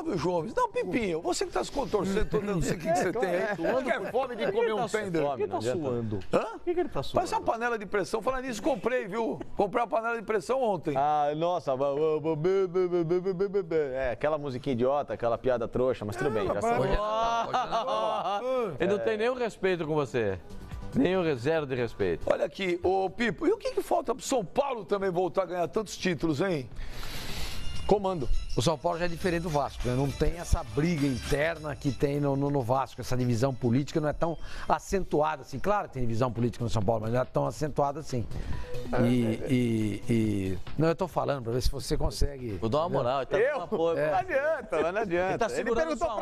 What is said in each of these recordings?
Flávio Gomes, não, Pipinho, você que está se contorcendo, não sei o que você tem aí. Tu quer fome de comer um tender? Por que tá suando? Hã? Por que ele tá suando? Parece uma panela de pressão. Falando nisso, comprei, viu? Comprei uma panela de pressão ontem. Ah, nossa. É, aquela musiquinha idiota, aquela piada trouxa, mas tudo bem. Já sei. Ele não tem nenhum respeito com você. Nenhum zero de respeito. Olha aqui, ô Pipo, e o que falta pro São Paulo também voltar a ganhar tantos títulos, hein? Comando. O São Paulo já é diferente do Vasco, né? Não tem essa briga interna que tem no Vasco, essa divisão política não é tão acentuada assim. Claro que tem divisão política no São Paulo, mas não é tão acentuada assim. Não, eu tô falando pra ver se você consegue. Vou dar uma moral, ele tá dando um apoio. Não adianta, não adianta. Ele perguntou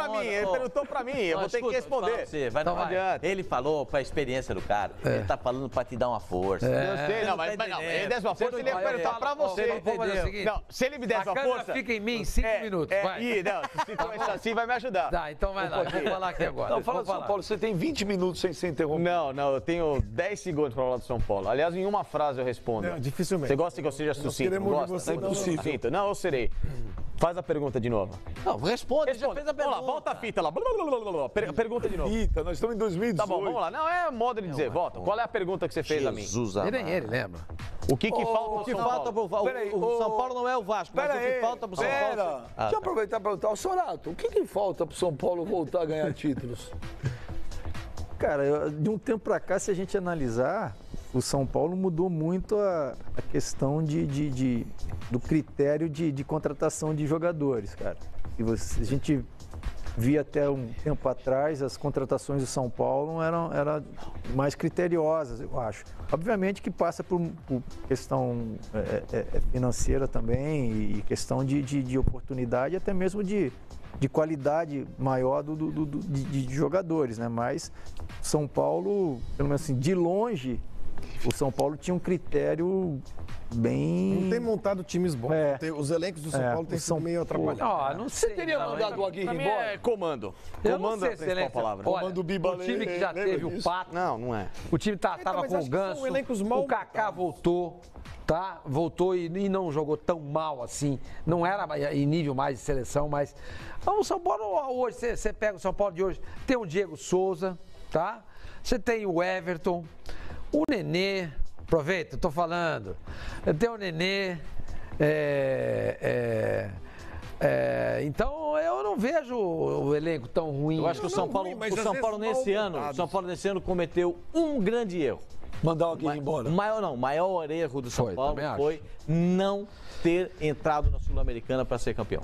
pra mim, eu vou ter que responder. Não adianta. Ele falou pra experiência do cara, ele tá falando pra te dar uma força. Eu sei, não, mas ele desse uma força, ele ia perguntar pra você. Não, se ele me desse uma força... Fica em mim 5 minutos, vai. Se começar assim, vai me ajudar. Tá, então vai lá, eu vou falar aqui agora. Não, fala do São Paulo, você tem 20 minutos sem ser interrompido. Não, eu tenho 10 segundos pra falar do São Paulo. Aliás, em uma frase eu respondo. Não, dificilmente. Você gosta que eu seja sucinto, não gosta? Você, não, Sucinto. Não, eu serei. Faz a pergunta de novo. Não, responde, já fez a pergunta. Vamos lá, volta a fita lá. Pergunta de novo. Fita, nós estamos em 2018. Tá bom, vamos lá. Não, é modo de dizer, volta. Qual é a pergunta que você fez a mim? Jesus E amado. nem ele lembra. O que falta O pro que São falta Paulo? pro Peraí, o São Paulo não é o Vasco, mas o que falta pro São Paulo... Deixa eu aproveitar e perguntar ao Sorato, o que falta pro São Paulo voltar a ganhar títulos? Cara, de um tempo para cá, se a gente analisar, o São Paulo mudou muito a questão do critério de contratação de jogadores, cara. A gente via até um tempo atrás, as contratações do São Paulo eram mais criteriosas, eu acho. Obviamente que passa por questão financeira também e questão de oportunidade, até mesmo de qualidade maior de jogadores, né? Mas São Paulo, pelo menos assim, de longe, o São Paulo tinha um critério bem... Não tem montado times bons. Os elencos do São Paulo têm sido meio atrapalhados. Não sei. Você teria mandado o Aguirre embora? É comando. Eu não Comando é sei a se principal palavra. Olha, Comando Biba, o time que já teve o Pato, Não é. o time tava mas com acho o que são Ganso, elencos mal o Kaká voltou, tá? Voltou e não jogou tão mal assim. Não era em nível mais de seleção, mas... O São Paulo hoje, você pega o São Paulo de hoje, tem o Diego Souza, tá? Você tem o Everton, o Nenê, aproveita, eu tô falando. Tem o Nenê, então eu não vejo o elenco tão ruim. Eu acho que o São Paulo, nesse ano cometeu um grande erro. Mandar o Aguirre embora? O maior erro do São Foi, Paulo também acho. foi não ter entrado na Sul-Americana para ser campeão.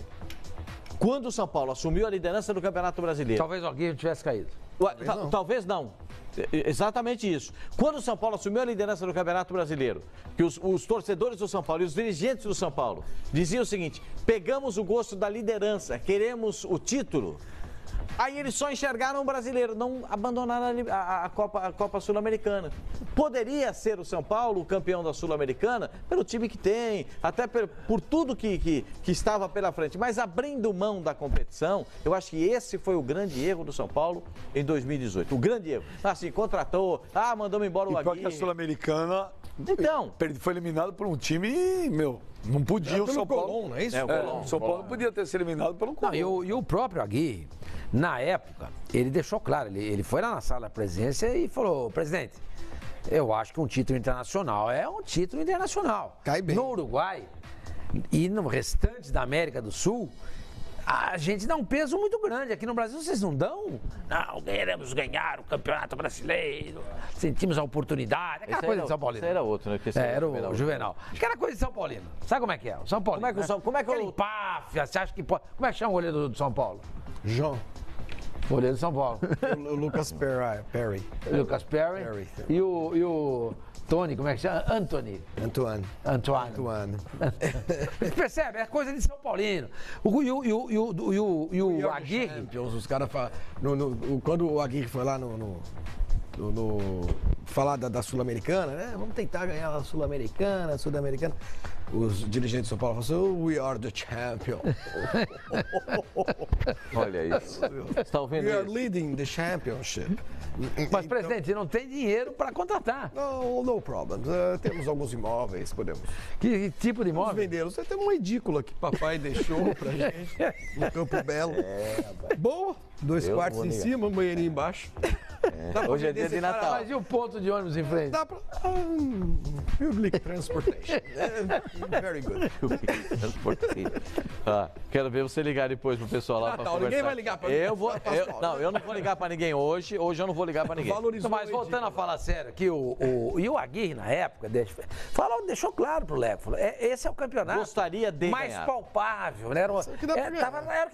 Quando o São Paulo assumiu a liderança do Campeonato Brasileiro... Talvez o Aguirre tivesse caído. Talvez não. Exatamente isso. Quando o São Paulo assumiu a liderança do Campeonato Brasileiro, que os torcedores do São Paulo e os dirigentes do São Paulo diziam o seguinte: pegamos o gosto da liderança, queremos o título. Aí eles só enxergaram o brasileiro, não abandonaram a Copa Sul-Americana. Poderia ser o São Paulo o campeão da Sul-Americana pelo time que tem, até por tudo que estava pela frente. Mas abrindo mão da competição, eu acho que esse foi o grande erro do São Paulo em 2018. O grande erro. Assim, contratou, mandamos embora o Aguirre. E a Sul-Americana então, foi eliminado por um time, não podia o São Paulo. Colón, não é isso? O São Paulo não podia ter sido eliminado pelo Colón. E o próprio Aguirre, na época, ele deixou claro, ele foi lá na sala da presidência e falou: presidente, eu acho que um título internacional é um título internacional. Cai bem. No Uruguai e no restante da América do Sul, a gente dá um peso muito grande. Aqui no Brasil vocês não dão? Não, queremos ganhar o Campeonato Brasileiro, sentimos a oportunidade, aquela coisa de São Paulino. Esse era outro, né? Era o Juvenal. Aquela coisa de São Paulino. Sabe como é que é? O São Paulo. Como é que Aquele empáfia, você acha que pode... Como é que chama o goleiro do São Paulo? João. Goleiro do São Paulo. O Lucas Perry. Lucas Perry. E o Tony, como é que chama? Antoine. Percebe? É coisa de São Paulino. E o Aguirre... Os caras falam... Quando o Aguirre foi lá no falar da Sul-Americana, né? Vamos tentar ganhar a Sul-Americana, a Sul-Americana. Os dirigentes de São Paulo falam assim, we are the champion. Olha isso. Você está ouvindo We are isso? leading the championship. Mas, presidente, não tem dinheiro para contratar. No problem. Temos alguns imóveis, podemos. Que tipo de Vamos imóvel? vendê-los. Tem uma edícula que papai deixou pra gente no Campo Belo. Boa. 2 quartos em cima, um banheirinho embaixo. Dá pra Hoje é vender dia de esse cara Natal. lá. Mas e o ponto de ônibus em frente? Dá pra... Public transportation. Very good. Quero ver você ligar depois pro pessoal lá para Natal, conversar. ninguém vai ligar pra mim. Eu não vou ligar para ninguém hoje. Hoje eu não vou ligar para ninguém. Valorizou Mas a voltando a falar sério, que o Aguirre, na época, deixou claro pro Leco, falou, esse é o campeonato Gostaria de mais ganhar. palpável, né? Era o que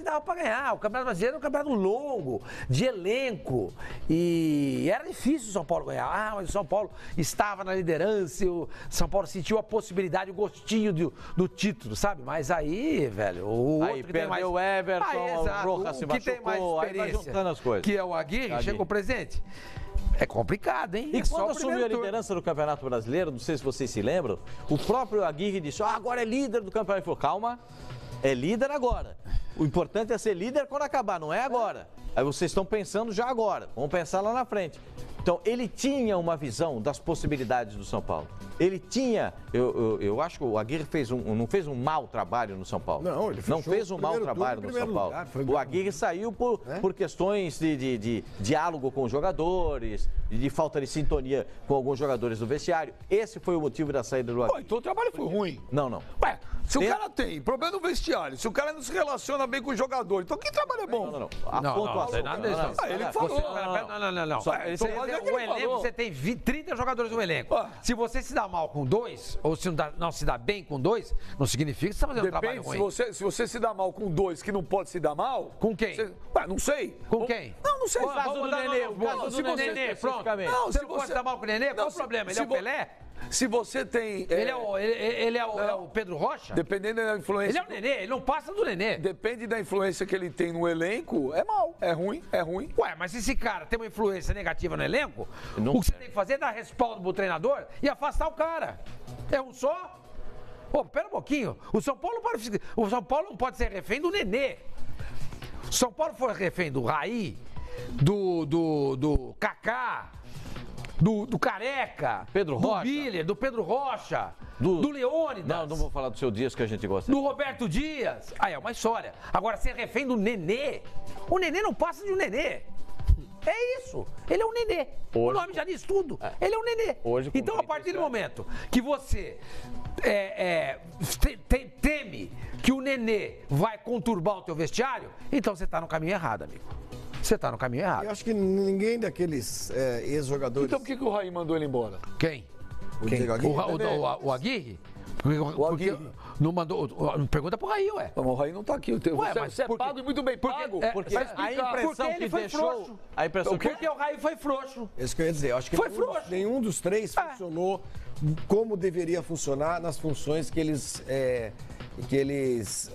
dava pra ganhar. O Campeonato Brasileiro era um campeonato longo, de elenco, e era difícil o São Paulo ganhar. Mas o São Paulo estava na liderança, e o São Paulo sentiu a possibilidade, o gostinho do título, sabe? Mas aí, velho, o outro Aí que tem mais... perdeu o Everton, exato, o Rojas se o que tem mais machucou, aí vai experiência, juntando as coisas. que é o Aguirre, chegou presente. É complicado, hein? E É só quando o assumiu a primeiro turno. liderança do Campeonato Brasileiro, não sei se vocês se lembram, o próprio Aguirre disse, agora é líder do campeonato. Ele falou, calma, é líder agora. O importante é ser líder quando acabar, não é agora. Aí vocês estão pensando já agora, vamos pensar lá na frente. Então, ele tinha uma visão das possibilidades do São Paulo. Ele tinha, eu acho que o Aguirre não fez um mau trabalho no São Paulo. Não, ele não fechou fez um o mau primeiro trabalho turno no em São Paulo. primeiro lugar, foi O bom. Aguirre saiu por questões de diálogo com os jogadores, de falta de sintonia com alguns jogadores do vestiário. Esse foi o motivo da saída do Aguirre. Então o trabalho foi ruim. Não. Ué, se o cara tem problema no vestiário, se o cara não se relaciona bem com o jogador, então que trabalho é bom? Não. Não tem nada disso. Ah, ele falou. Não. O elenco, você tem 30 jogadores no elenco. Se você se dá mal com 2, ou se não se dá bem com 2, não significa que você está fazendo um trabalho Depende, ruim. se você se dá mal com 2 que não pode se dar mal... Com quem? Não sei. Com quem? Não sei. O caso do Nenê, o caso se do você- Nenê, Pronto. especificamente. Não, você não pode se dar mal com o Nenê? Qual o problema? Ele é o Pelé? Se você tem... Ele é o Pedro Rocha? Dependendo da influência... Ele é o Nenê, ele não passa do Nenê. Depende da influência que ele tem no elenco, é mal, é ruim. Ué, mas se esse cara tem uma influência negativa no elenco, Não o que você tem que fazer é dar respaldo pro treinador e afastar o cara. É um só? Pô, pera um pouquinho. O São Paulo não pode ser refém do Nenê. O São Paulo foi refém do Raí, do Kaká, do Careca, Pedro do Rocha. Miller, do Pedro Rocha, do Leônidas. Não vou falar do seu Dias que a gente gosta. Do Roberto Dias. Aí é uma história. Agora, ser refém do Nenê. O Nenê não passa de um Nenê. É isso. Ele é um Nenê. O nome já diz tudo. Ele é um Nenê. Hoje, com então, a partir do momento que você teme que o Nenê vai conturbar o teu vestiário, então você está no caminho errado, amigo. Você está no caminho errado. Eu acho que ninguém daqueles ex-jogadores... Então por que o Raí mandou ele embora? Quem? O Diego Aguirre? O Aguirre? Porque não mandou. Pergunta pro Raí, ué. Não, o Raí não tá aqui. Você é por quê? pago e muito bem pago. Porque Vai a explicar. impressão Porque ele que foi deixou... frouxo. A impressão que... Porque o Raí foi frouxo. Isso que eu ia dizer. Eu acho que Foi frouxo. nenhum dos três funcionou como deveria funcionar nas funções que eles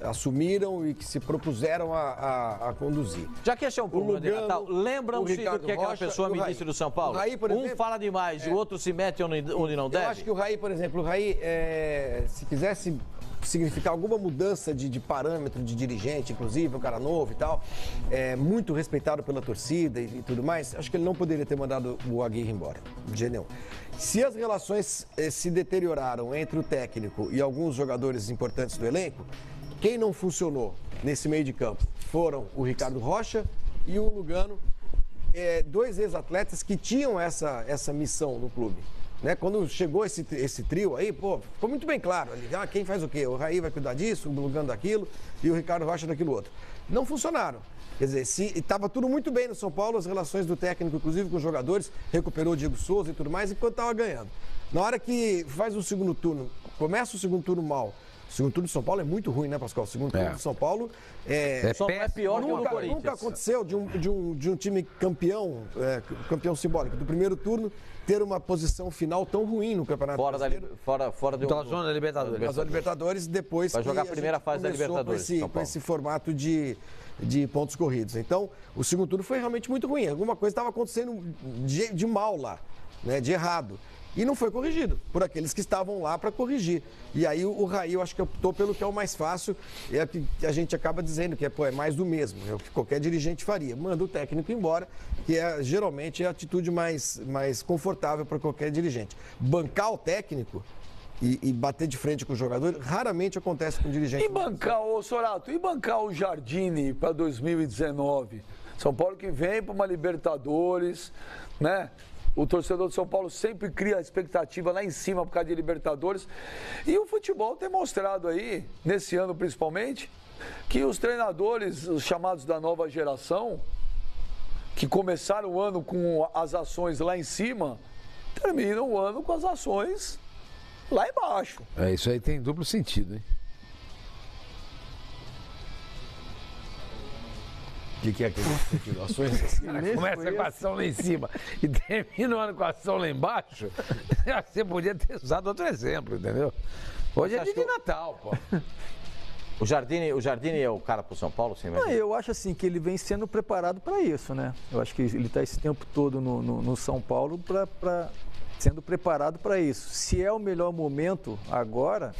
assumiram e que se propuseram a conduzir. Já que esse é um problema de Lugano, Natal, lembram-se o do Ricardo que aquela Rocha pessoa e o me Raí. disse do São Paulo? O Raí, por Um exemplo, fala demais e o outro se mete onde não deve? Eu acho que o Raí, por exemplo, se quisesse significar alguma mudança de parâmetro de dirigente, inclusive, um cara novo e tal, muito respeitado pela torcida e tudo mais, acho que ele não poderia ter mandado o Aguirre embora, de jeito nenhum. Se as relações se deterioraram entre o técnico e alguns jogadores importantes do elenco, quem não funcionou nesse meio de campo foram o Ricardo Rocha e o Lugano, dois ex-atletas que tinham essa missão no clube. Né? Quando chegou esse trio aí, ficou muito bem claro. Quem faz o quê? O Raí vai cuidar disso, o Lugano daquilo e o Ricardo Rocha daquilo outro. Não funcionaram. Quer dizer, estava tudo muito bem no São Paulo, as relações do técnico, inclusive com os jogadores, recuperou o Diego Souza e tudo mais, enquanto estava ganhando. Na hora que faz o segundo turno, começa o segundo turno mal. O segundo turno de São Paulo é muito ruim, né, Pascoal? O segundo turno de São Paulo Só não é pior que o do Corinthians. nunca aconteceu de um time campeão simbólico, do primeiro turno, ter uma posição final tão ruim no Campeonato Brasileiro. Fora Da zona da Libertadores. Mas a Libertadores, depois Vai jogar a gente primeira fase da começou Libertadores, com esse formato de pontos corridos. Então, o segundo turno foi realmente muito ruim. Alguma coisa estava acontecendo de mal lá. né, de errado. E não foi corrigido por aqueles que estavam lá para corrigir. E aí o Raí, eu acho que optou pelo que é o mais fácil, é o que a gente acaba dizendo, que é mais do mesmo, é o que qualquer dirigente faria. Manda o técnico embora, que geralmente é a atitude mais confortável para qualquer dirigente. Bancar o técnico e bater de frente com o jogador, raramente acontece com o dirigente. E bancar, ô Sorato, e bancar o Jardine para 2019? São Paulo que vem para uma Libertadores, né? O torcedor de São Paulo sempre cria a expectativa lá em cima por causa de Libertadores. E o futebol tem mostrado aí, nesse ano principalmente, que os treinadores, os chamados da nova geração, que começaram o ano com as ações lá em cima, terminam o ano com as ações lá embaixo. Isso aí tem duplo sentido, hein? O que é aquele ações? Começa com a ação lá em cima e termina o ano com a ação lá embaixo. Você podia ter usado outro exemplo, entendeu? Hoje é dia de Natal, pô. O Jardine é o cara pro São Paulo, sim, Não, eu acho assim que ele vem sendo preparado para isso, né? Eu acho que ele está esse tempo todo no São Paulo sendo preparado para isso. Se é o melhor momento agora,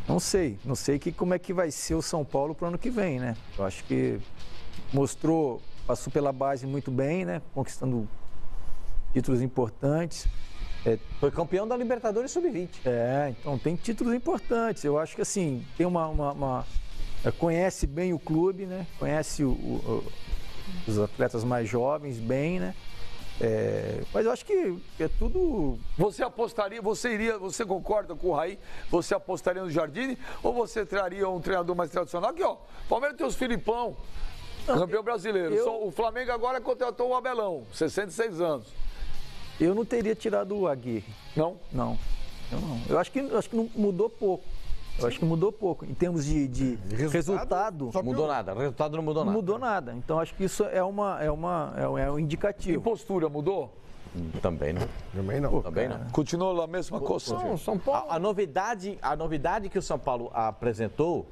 não sei como é que vai ser o São Paulo para o ano que vem, né? Eu acho que passou pela base muito bem, né? Conquistando títulos importantes. Foi campeão da Libertadores Sub-20. Então tem títulos importantes. Eu acho que assim, tem conhece bem o clube, né? Conhece os atletas mais jovens bem, né? Mas eu acho que é tudo. Você apostaria, você concorda com o Raí? Você apostaria no Jardine ou você traria um treinador mais tradicional? Aqui, ó, Palmeiras tem os Filipão, campeão brasileiro. O Flamengo agora contratou o Abelão, 66 anos. Eu não teria tirado o Aguirre. Não? Não. Eu acho que não mudou pouco. Eu acho que mudou pouco. Em termos de resultado. Não mudou nada. O resultado não mudou nada. Não mudou nada. Então acho que isso é um indicativo. E postura mudou? Também não. Também não. Continuou a mesma coisa. Não, São Paulo. A novidade que o São Paulo apresentou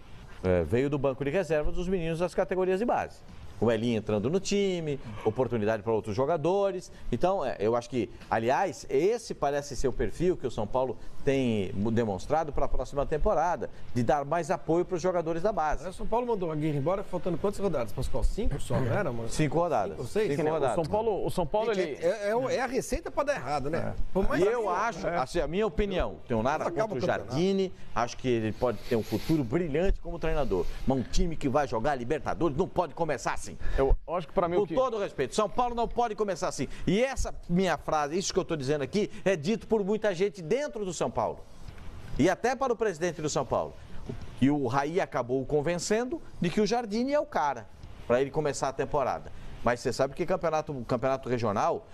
veio do banco de reserva dos meninos das categorias de base. O Elinho entrando no time, oportunidade para outros jogadores. Então, eu acho que, aliás, esse parece ser o perfil que o São Paulo tem demonstrado para a próxima temporada, de dar mais apoio para os jogadores da base. O São Paulo mandou o Aguirre embora, faltando quantas rodadas, Pascoal? 5 só, não era, mano? 5 rodadas. 5 ou 6? 5 rodadas. O São Paulo ele... É a receita para dar errado, né? E eu acho, assim, a minha opinião, tenho nada contra o Jardine, acho que ele pode ter um futuro brilhante como treinador. Mas um time que vai jogar Libertadores não pode começar assim. Eu acho que para mim... Com todo respeito, São Paulo não pode começar assim. E essa minha frase, isso que eu estou dizendo aqui, é dito por muita gente dentro do São Paulo. E até para o presidente do São Paulo. E o Raí acabou convencendo de que o Jardine é o cara para ele começar a temporada. Mas você sabe que campeonato regional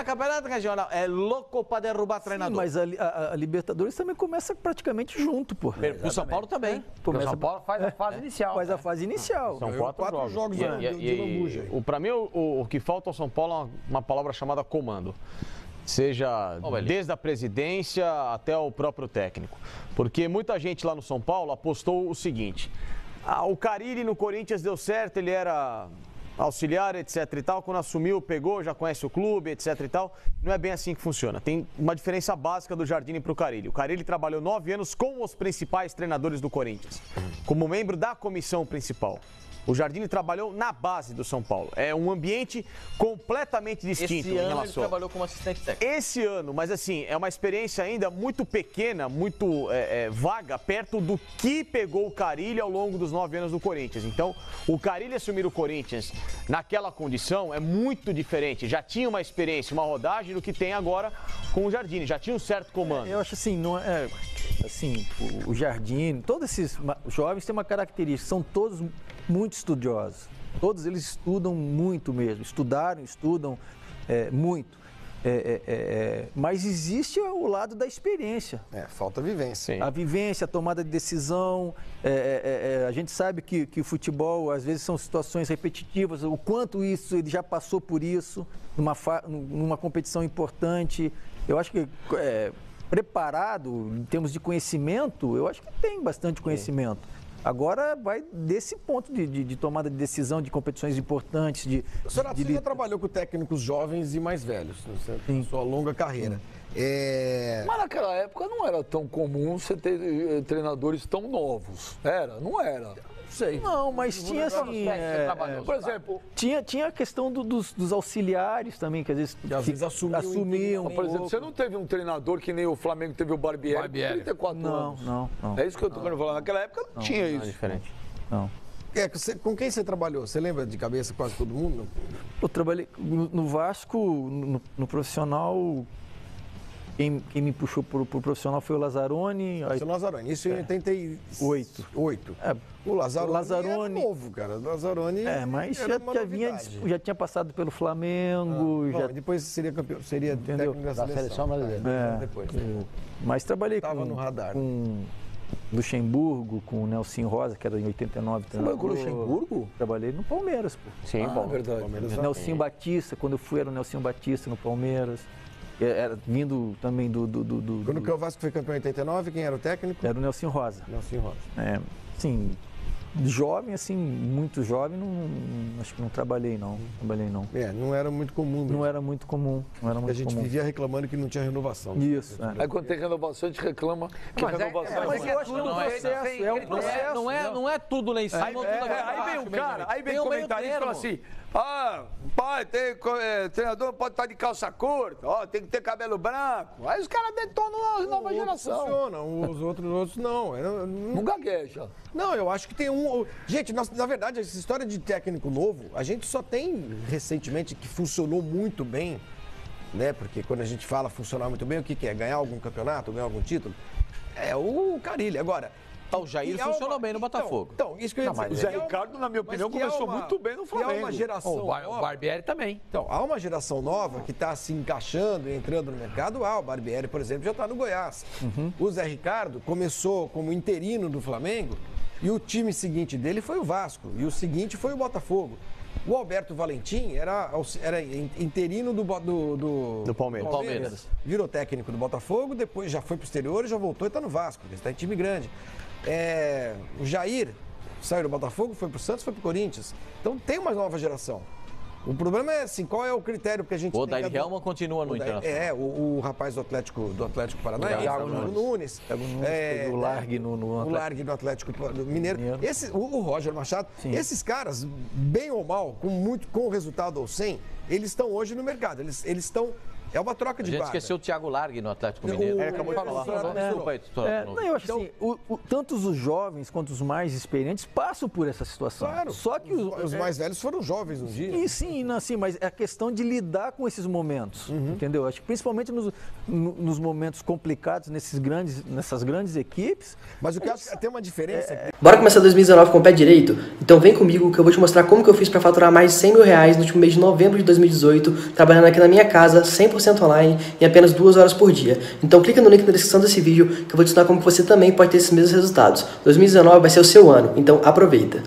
campeonato regional é louco para derrubar treinador. Mas a Libertadores também começa praticamente junto, pô. O São Paulo também. O São Paulo faz a fase inicial. Faz a fase inicial. São 4 jogos de lambuja. Para mim, o que falta ao São Paulo é uma palavra chamada comando. Seja desde a presidência até o próprio técnico. Porque muita gente lá no São Paulo apostou o seguinte: o Carille no Corinthians deu certo, ele era auxiliar, etc e tal, quando assumiu, pegou, já conhece o clube, etc e tal. Não é bem assim que funciona. Tem uma diferença básica do Jardine para o Carille. O Carille trabalhou 9 anos com os principais treinadores do Corinthians, como membro da comissão principal. O Jardine trabalhou na base do São Paulo. É um ambiente completamente distinto. Esse ano ele trabalhou como assistente técnico. Esse ano, mas assim, é uma experiência ainda muito pequena, muito vaga, perto do que pegou o Carille ao longo dos 9 anos do Corinthians. Então, o Carille assumir o Corinthians naquela condição é muito diferente. Já tinha uma experiência, uma rodagem do que tem agora com o Jardine. Já tinha um certo comando. Eu acho assim, não é... Assim, o Jardine, todos esses jovens têm uma característica, são todos muito estudiosos. Todos eles estudam muito mesmo, estudam muito. Mas existe o lado da experiência. Falta vivência. Sim. A vivência, a tomada de decisão. A gente sabe que o futebol, às vezes, são situações repetitivas. O quanto isso, ele já passou por isso, numa competição importante. Eu acho que... preparado, em termos de conhecimento, eu acho que tem bastante conhecimento. Agora vai desse ponto de tomada de decisão de competições importantes. Você já trabalhou com técnicos jovens e mais velhos, na sua longa carreira. Mas naquela época não era tão comum você ter treinadores tão novos. Não era. Sei. Não, mas tinha assim. Por exemplo, tinha a questão dos auxiliares também, que às vezes assumiam. Por exemplo, você não teve um treinador que nem o Flamengo teve o Barbieri. 34 anos. Não. É isso que eu tô querendo falar. Naquela época não tinha isso. Não é diferente. Não. Com quem você trabalhou? Você lembra de cabeça quase todo mundo? Eu trabalhei no Vasco, no profissional. Quem me puxou pro profissional foi o Lazzaroni. Isso em 88. O Lazzaroni era novo, cara. O Lazzaroni mas já tinha passado pelo Flamengo. Depois seria campeão, seria técnico da seleção brasileira. Depois. Mas trabalhei no radar. Com Luxemburgo, com o Nelson Rosa, que era em 89. Você trabalhou com o Luxemburgo? Trabalhei no Palmeiras, pô. Sim, verdade. Nelson Batista, quando eu fui era o Nelson Batista no Palmeiras. Era vindo também do... Quando o Vasco foi campeão em 89, quem era o técnico? Era o Nelson Rosa. Sim, jovem, assim, muito jovem, acho que não trabalhei, não. Não era muito comum. Não era muito comum. A gente vivia reclamando que não tinha renovação. Isso. Aí quando tem renovação, a gente reclama que renovação mas eu acho que é um processo. Não é tudo lá em cima. Aí vem comentarista e fala assim, pai, treinador não pode estar de calça curta, tem que ter cabelo branco. Aí os caras detonam a nova geração. Funcionam, os outros não. Não gagueja. Não, eu acho que tem Gente, na verdade, essa história de técnico novo, a gente só tem recentemente que funcionou muito bem, né? Porque quando a gente fala funcionar muito bem, o que é? Ganhar algum campeonato, ganhar algum título? É o Carille. Agora, o Jair funcionou bem no Botafogo. Então, isso que eu ia dizer. O Zé Ricardo, na minha opinião, começou muito bem no Flamengo. Há uma geração o Barbieri também. Então, há uma geração nova que está se encaixando e entrando no mercado. O Barbieri, por exemplo, já está no Goiás. O Zé Ricardo começou como interino do Flamengo e o time seguinte dele foi o Vasco. E o seguinte foi o Botafogo. O Alberto Valentim era interino do Palmeiras. Virou técnico do Botafogo, depois já foi pro exterior e já voltou e está no Vasco. Ele está em time grande. O Jair saiu do Botafogo, foi pro Santos, foi pro Corinthians. Então tem uma nova geração. O problema é assim, qual é o critério que a gente tem? O Daír Helman continua no Internacional. O rapaz do Atlético Paranaense, o Nunes. O Largue no Atlético Mineiro. O Roger Machado. Sim. Esses caras, bem ou mal, com o resultado ao 100, eles estão hoje no mercado. Eles estão... É uma troca de guarda. A gente esqueceu o Thiago Largue no Atlético Mineiro. Acabou de falar. Desculpa aí, eu acho assim, tanto os jovens quanto os mais experientes passam por essa situação. Claro. Só que os mais velhos foram jovens um dia. E sim, mas é a questão de lidar com esses momentos, entendeu? Acho que principalmente nos momentos complicados, nessas grandes equipes. Mas o que eu acho que tem uma diferença... Bora começar 2019 com o pé direito? Então vem comigo que eu vou te mostrar como que eu fiz para faturar mais de R$100 mil no último mês de novembro de 2018, trabalhando aqui na minha casa, 100% online, em apenas 2 horas por dia. Então clica no link na descrição desse vídeo que eu vou te ensinar como você também pode ter esses mesmos resultados. 2019 vai ser o seu ano, então aproveita!